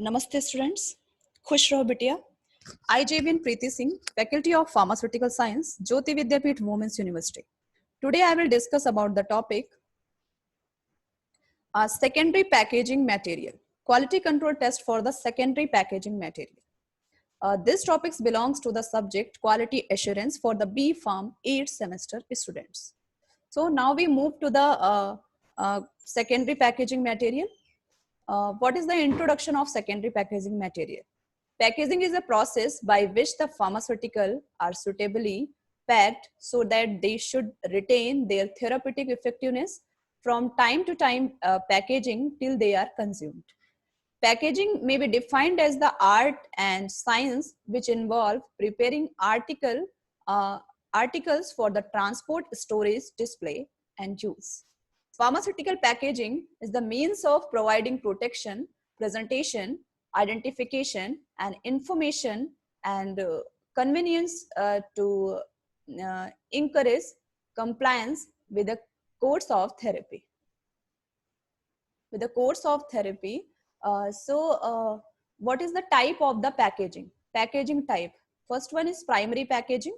Namaste students. खुश रहो बिटिया. I JBN Preeti Singh, Faculty of Pharmaceutical Science, Jyoti Vidyapeeth Women's University. Today I will discuss about the topic secondary packaging material. Quality control test for the secondary packaging material. This topic belongs to the subject quality assurance for the B Pharm 8th semester students. So now we move to the secondary packaging material. What is the introduction of secondary packaging material? Packaging is a process by which the pharmaceutical are suitably packed so that they should retain their therapeutic effectiveness from time to time packaging till they are consumed. Packaging may be defined as the art and science which involve preparing articles for the transport, storage, display, and use. Pharmaceutical packaging is the means of providing protection, presentation, identification, and information and convenience to encourage compliance with the course of therapy. With the course of therapy, what is the type of the packaging? Packaging type. First one is primary packaging.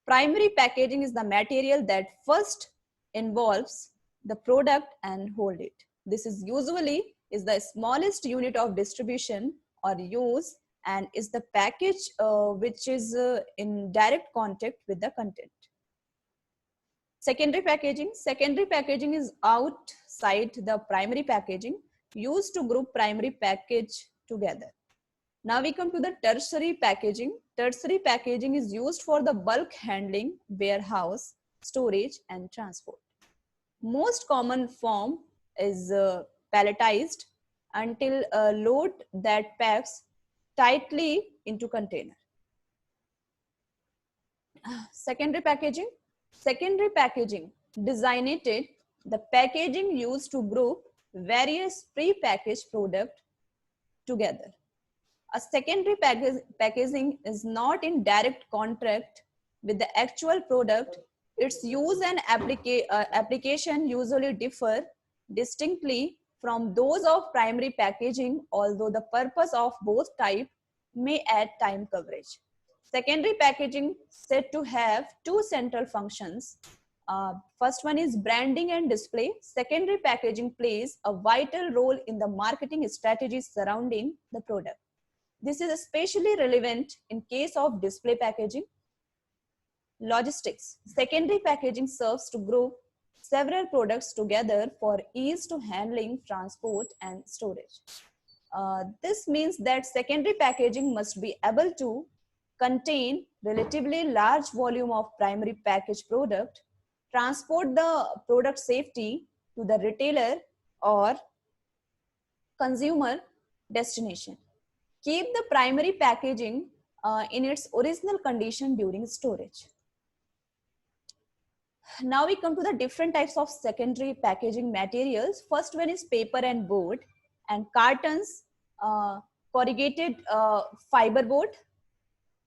Primary packaging is the material that first involves the product and hold it. This is usually is the smallest unit of distribution or use and is the package which is in direct contact with the content. Secondary packaging. Secondary packaging is outside the primary packaging used to group primary package together. Now we come to the tertiary packaging. Tertiary packaging is used for the bulk handling, warehouse, storage, and transport. Most common form is palletized until a load that packs tightly into container. Secondary packaging. Secondary packaging designated the packaging used to group various pre-packaged products together. A secondary packaging is not in direct contact with the actual product. Its use and application usually differ distinctly from those of primary packaging, although the purpose of both types may add time coverage. Secondary packaging said to have two central functions. First one is branding and display. Secondary packaging plays a vital role in the marketing strategies surrounding the product. This is especially relevant in case of display packaging. Logistics. Secondary packaging serves to group several products together for ease to handling, transport, and storage. This means that secondary packaging must be able to contain relatively large volume of primary packaged product, transport the product safety to the retailer or consumer destination, keep the primary packaging in its original condition during storage. Now we come to the different types of secondary packaging materials. First one is paper and board and cartons, corrugated fiber board.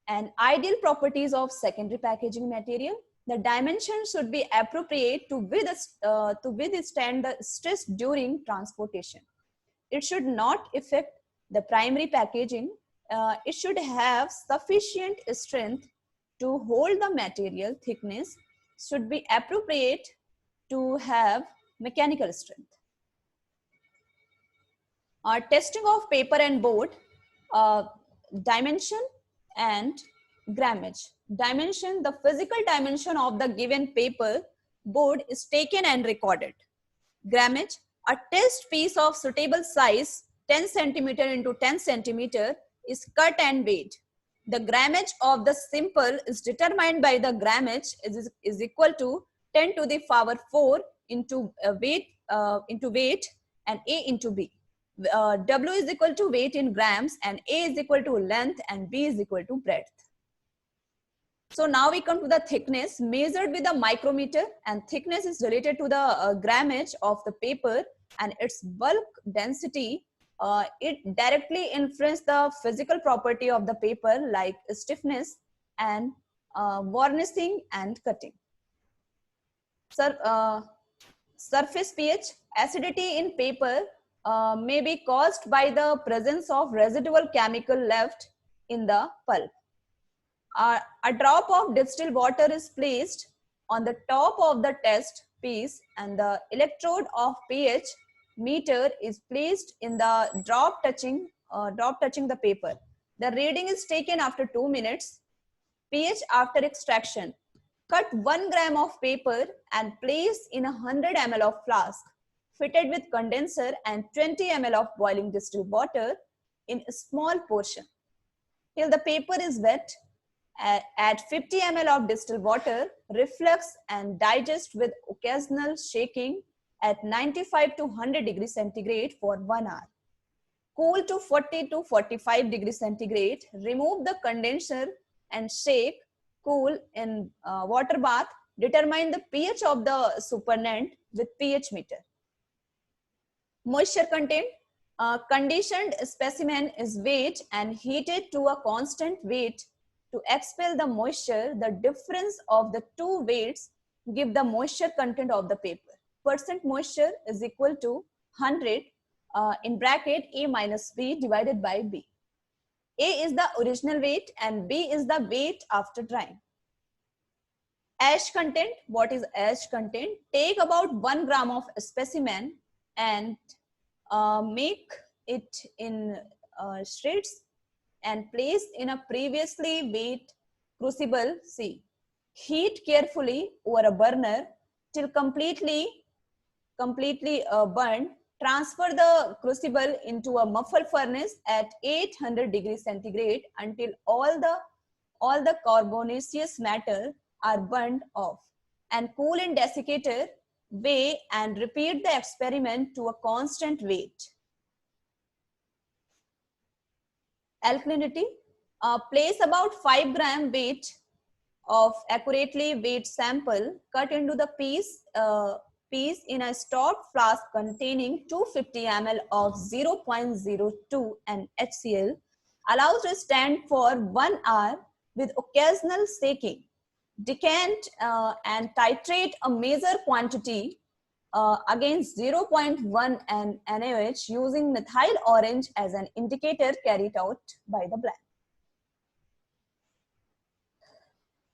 And ideal properties of secondary packaging material. The dimensions should be appropriate to withstand the stress during transportation. It should not affect the primary packaging. It should have sufficient strength to hold the material. Thickness should be appropriate to have mechanical strength. Testing of paper and board, dimension and grammage. Dimension, the physical dimension of the given paper board is taken and recorded. Grammage, a test piece of suitable size 10 centimeter into 10 centimeter is cut and weighed. The grammage of the sample is determined by the grammage is equal to 10 to the power 4 into weight and A into B. W is equal to weight in grams and A is equal to length and B is equal to breadth. So now we come to the thickness measured with a micrometer, and thickness is related to the grammage of the paper and its bulk density. It directly influences the physical property of the paper like stiffness and varnishing and cutting. Surface pH, acidity in paper may be caused by the presence of residual chemical left in the pulp. A drop of distilled water is placed on the top of the test piece and the electrode of pH meter is placed in the drop touching the paper. The reading is taken after 2 minutes. pH after extraction. Cut 1 gram of paper and place in a 100 ml of flask fitted with condenser and 20 ml of boiling distilled water in a small portion. Till the paper is wet, add 50 ml of distilled water, reflux and digest with occasional shaking at 95 to 100 degrees centigrade for 1 hour. Cool to 40 to 45 degrees centigrade, remove the condenser and shake, cool in water bath, determine the pH of the supernatant with pH meter. Moisture content. Conditioned specimen is weighed and heated to a constant weight to expel the moisture. The difference of the two weights give the moisture content of the paper. Percent moisture is equal to 100 in bracket A minus B divided by B. A is the original weight and B is the weight after drying. Ash content. What is ash content? Take about 1 gram of specimen and make it in shreds and place in a previously weighed crucible C. Heat carefully over a burner till completely burned. Transfer the crucible into a muffle furnace at 800 degrees centigrade until all the carbonaceous matter are burned off, and cool in desiccator. Weigh and repeat the experiment to a constant weight. Alkalinity. Place about 5 gram weight of accurately weighed sample, cut into the piece in a stopped flask containing 250 ml of 0.02 and HCl. Allow to stand for 1 hour with occasional shaking. Decant and titrate a measure quantity against 0.1 and NaOH using methyl orange as an indicator carried out by the blank.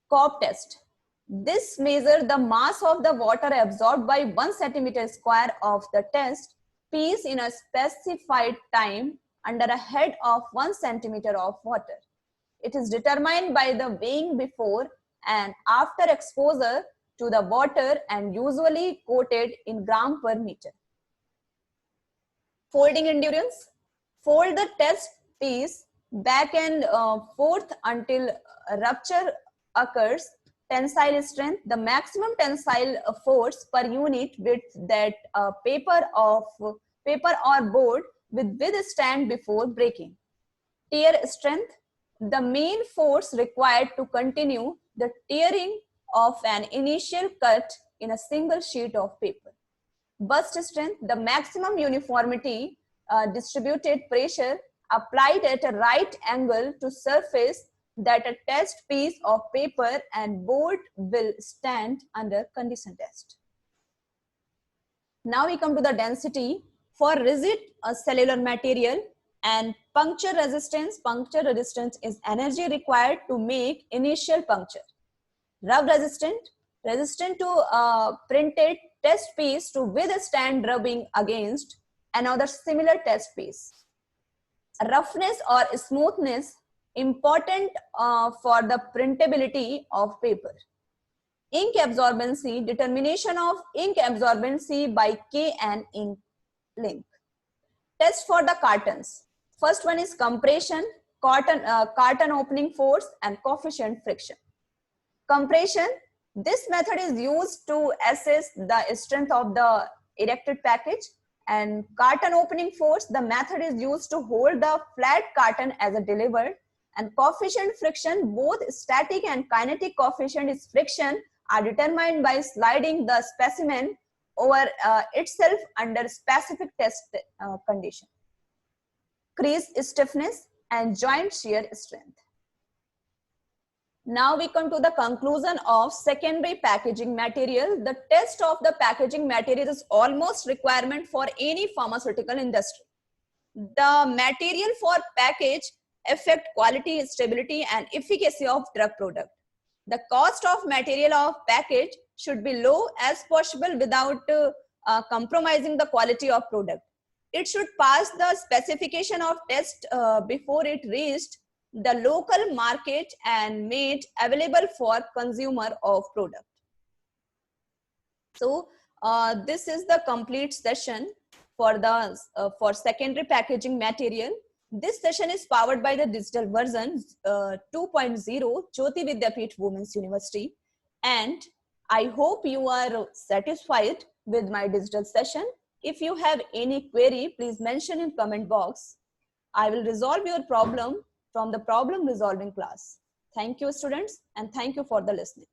Cobb test. This measures the mass of the water absorbed by 1 centimeter square of the test piece in a specified time under a head of 1 centimeter of water. It is determined by the weighing before and after exposure to the water and usually quoted in gram per meter. Folding endurance. Fold the test piece back and forth until rupture occurs. Tensile strength. The maximum tensile force per unit width that paper or board will withstand before breaking. Tear strength. The main force required to continue the tearing of an initial cut in a single sheet of paper. Burst strength. The maximum uniformity distributed pressure applied at a right angle to surface that a test piece of paper and board will stand under condition test. Now we come to the density. For rigid cellular material and puncture resistance is energy required to make initial puncture. Rub resistant to printed test piece to withstand rubbing against another similar test piece. Roughness or smoothness important for the printability of paper. Ink absorbency. Determination of ink absorbency by K and ink length. Test for the cartons. First one is compression, carton opening force and coefficient friction. Compression. This method is used to assess the strength of the erected package, and carton opening force, the method is used to hold the flat carton as a delivered, and coefficient friction, both static and kinetic coefficient is friction are determined by sliding the specimen over itself under specific test condition. Crease stiffness and joint shear strength. Now we come to the conclusion of secondary packaging material. The test of the packaging material is almost requirement for any pharmaceutical industry. The material for package affect quality, stability, and efficacy of drug product. The cost of material of package should be low as possible without compromising the quality of product. It should pass the specification of test before it reached the local market and made available for consumer of product. So this is the complete session for the for secondary packaging material. This session is powered by the digital version 2.0 Jyoti Vidyapeeth Women's University, and I hope you are satisfied with my digital session. If you have any query, please mention in comment box. I will resolve your problem from the problem resolving class. Thank you, students, and thank you for the listening.